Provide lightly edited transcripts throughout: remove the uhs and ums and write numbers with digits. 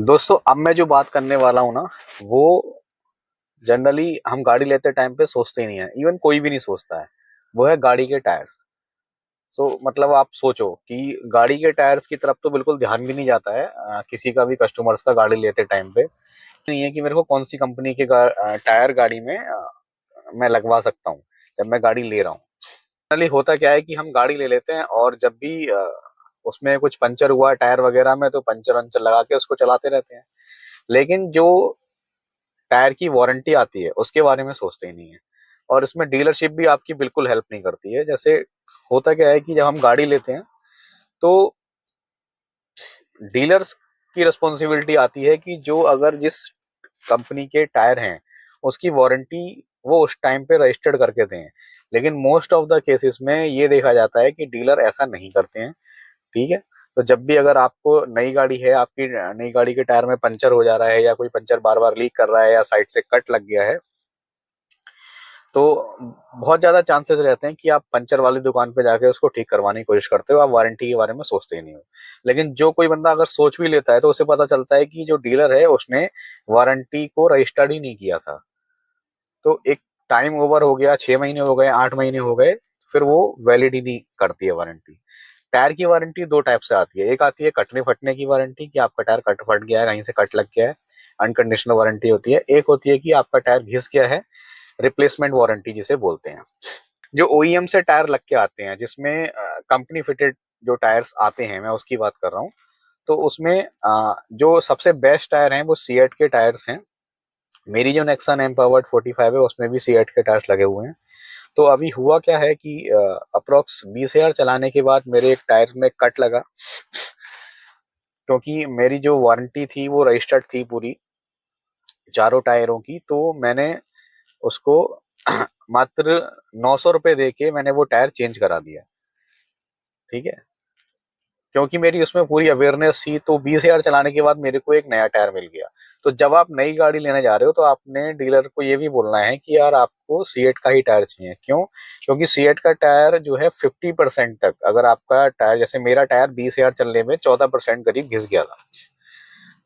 दोस्तों अब मैं जो बात करने वाला हूँ ना, वो जनरली हम गाड़ी लेते टाइम पे सोचते ही नहीं है। इवन कोई भी नहीं सोचता है। वो है गाड़ी के टायर्स। मतलब आप सोचो कि गाड़ी के टायर्स की तरफ तो बिल्कुल ध्यान भी नहीं जाता है किसी का भी कस्टमर्स का गाड़ी लेते टाइम पे। नहीं है कि मेरे को कौन सी कंपनी के टायर गाड़ी में मैं लगवा सकता हूँ जब मैं गाड़ी ले रहा हूँ। जनरली होता क्या है कि हम गाड़ी ले लेते हैं और जब भी उसमें कुछ पंचर हुआ टायर वगैरह में तो पंचर वंचर लगा के उसको चलाते रहते हैं। लेकिन जो टायर की वारंटी आती है उसके बारे में सोचते ही नहीं है। और इसमें डीलरशिप भी आपकी बिल्कुल हेल्प नहीं करती है। जैसे होता क्या है कि जब हम गाड़ी लेते हैं तो डीलर्स की रिस्पॉन्सिबिलिटी आती है कि जो अगर जिस कंपनी के टायर हैं उसकी वारंटी वो उस टाइम पे रजिस्टर्ड करके दें। लेकिन मोस्ट ऑफ द केसेस में ये देखा जाता है कि डीलर ऐसा नहीं करते हैं। ठीक है। तो जब भी अगर आपको नई गाड़ी है, आपकी नई गाड़ी के टायर में पंचर हो जा रहा है या कोई पंचर बार बार लीक कर रहा है या साइड से कट लग गया है, तो बहुत ज्यादा चांसेस रहते हैं कि आप पंचर वाली दुकान पे जाके उसको ठीक करवाने की कोशिश करते हो। आप वारंटी के बारे में सोचते ही नहीं हो। लेकिन जो कोई बंदा अगर सोच भी लेता है तो उसे पता चलता है कि जो डीलर है उसने वारंटी को रजिस्टर्ड ही नहीं किया था। तो एक टाइम ओवर हो गया, 6 महीने हो गए, 8 महीने हो गए, फिर वो वैलिड ही नहीं करती है वारंटी। टायर की वारंटी दो टाइप से आती है। एक आती है कटने फटने की वारंटी कि आपका टायर कट फट गया है, कहीं से कट लग गया है, अनकंडीशनल वारंटी होती है। एक होती है कि आपका टायर घिस गया है, रिप्लेसमेंट वारंटी जिसे बोलते हैं। जो ओईएम से टायर लग के आते हैं जिसमें कंपनी फिटेड जो टायर्स आते हैं, मैं उसकी बात कर रहा हूँ। तो उसमें जो सबसे बेस्ट टायर हैं वो सीएट के टायर्स हैं। मेरी जो नेक्सन एम्पावर्ड 45 है उसमें भी सीएट के टायर्स लगे हुए हैं। तो अभी हुआ क्या है कि अप्रोक्स 20,000 चलाने के बाद मेरे एक टायर में कट लगा, क्योंकि मेरी जो वारंटी थी वो रजिस्टर्ड थी पूरी चारों टायरों की। तो मैंने उसको मात्र 900 रुपये दे के मैंने वो टायर चेंज करा दिया। ठीक है। क्योंकि मेरी उसमें पूरी अवेयरनेस थी। तो 20,000 चलाने के बाद मेरे को एक नया टायर मिल गया। तो जब आप नई गाड़ी लेने जा रहे हो तो आपने डीलर को ये भी बोलना है कि यार आपको सीएट का ही टायर चाहिए। क्यों? क्योंकि सीएट का टायर जो है 50% तक, अगर आपका टायर, जैसे मेरा टायर 20,000 चलने में 14% करीब घिस गया था।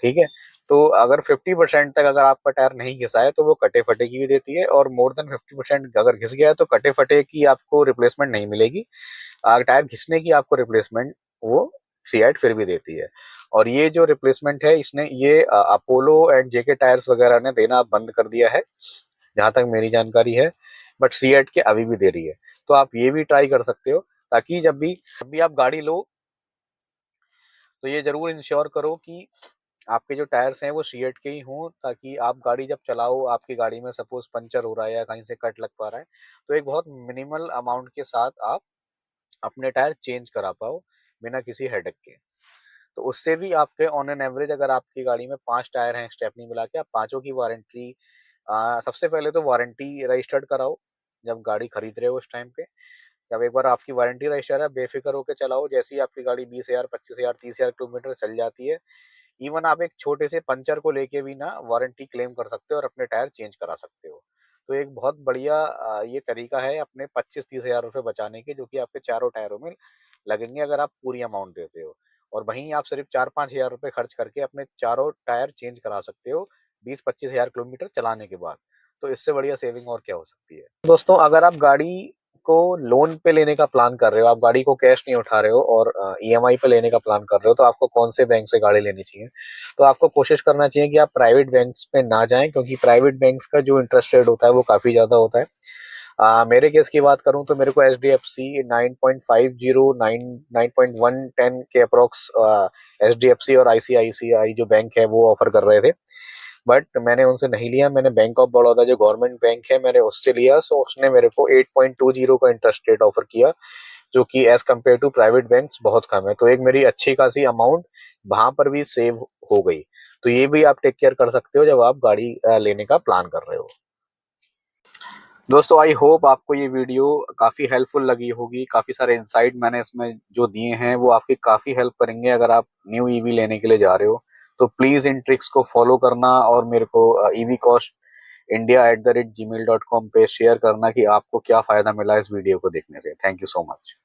ठीक है। तो अगर 50% तक अगर आपका टायर नहीं घिसा है तो वो कटे फटे की भी देती है, और मोर देन 50% अगर घिस गया है तो कटे फटे की आपको रिप्लेसमेंट नहीं मिलेगी। टायर घिसने की आपको रिप्लेसमेंट वो सीएट फिर भी देती है। और ये जो रिप्लेसमेंट है इसने ये अपोलो एंड जेके टायर्स वगैरह ने देना बंद कर दिया है जहां तक मेरी जानकारी है। बट सीएट के अभी भी दे रही है। तो आप ये भी ट्राई कर सकते हो, ताकि जब भी आप गाड़ी लो तो ये जरूर इंश्योर करो कि आपके जो टायर्स हैं वो सीएट के ही हों, ताकि आप गाड़ी जब चलाओ, आपकी गाड़ी में सपोज पंचर हो रहा है या कहीं से कट लग पा रहा है, तो एक बहुत मिनिमल अमाउंट के साथ आप अपने टायर चेंज करा पाओ बिना किसी हेडेक के। तो उससे भी आपके ऑन एन एवरेज, अगर आपकी गाड़ी में 5 टायर हैं स्टेपनी मिला के, आप पांचों की वारंटी, सबसे पहले तो वारंटी रजिस्टर्ड कराओ जब गाड़ी खरीद रहे हो उस टाइम पे। जब एक बार आपकी वारंटी रजिस्टर है, बेफिक्र होकर चलाओ। जैसे ही आपकी गाड़ी 20,000, 25,000, 30,000 किलोमीटर चल जाती है, इवन आप एक छोटे से पंचर को लेके भी ना वारंटी क्लेम कर सकते हो और अपने टायर चेंज करा सकते हो। तो एक बहुत बढ़िया ये तरीका है अपने 25-30 हजार रुपए बचाने के, जो कि आपके चारों टायरों में लगेंगे अगर आप पूरी अमाउंट देते हो। और वहीं आप सिर्फ 4-5 हजार रुपए खर्च करके अपने चारों टायर चेंज करा सकते हो 20-25 हजार किलोमीटर चलाने के बाद। तो इससे बढ़िया सेविंग और क्या हो सकती है। दोस्तों अगर आप गाड़ी को लोन पे लेने का प्लान कर रहे हो, आप गाड़ी को कैश नहीं उठा रहे हो और ईएमआई पे लेने का प्लान कर रहे हो, तो आपको कौन से बैंक से गाड़ी लेनी चाहिए? तो आपको कोशिश करना चाहिए कि आप प्राइवेट बैंक्स पे ना जाएं, क्योंकि प्राइवेट बैंक्स का जो इंटरेस्ट रेट होता है वो काफी ज्यादा होता है। मेरे केस की बात करूं तो मेरे को एचडीएफसी 9.50 9.110 के अप्रोक्स एचडीएफसी और आईसीआईसीआई जो बैंक है वो ऑफर कर रहे थे। बट मैंने उनसे नहीं लिया। मैंने बैंक ऑफ बड़ौदा जो गवर्नमेंट बैंक है मैंने उससे लिया। सो उसने मेरे को 8.20 का इंटरेस्ट रेट ऑफर किया, जो कि as compare to private bank बहुत कम है। तो एक मेरी अच्छी खासी अमाउंट वहां पर भी सेव हो गई। तो ये भी आप टेक केयर कर सकते हो जब आप गाड़ी लेने का प्लान कर रहे हो। दोस्तों आई होप आपको ये वीडियो काफी हेल्पफुल लगी होगी। काफी सारे इंसाइट मैंने इसमें जो दिए हैं वो आपकी काफी हेल्प करेंगे अगर आप न्यू ईवी लेने के लिए जा रहे हो। तो प्लीज इन ट्रिक्स को फॉलो करना और मेरे को evcost.india@gmail.com पे शेयर करना कि आपको क्या फायदा मिला इस वीडियो को देखने से। Thank you so much.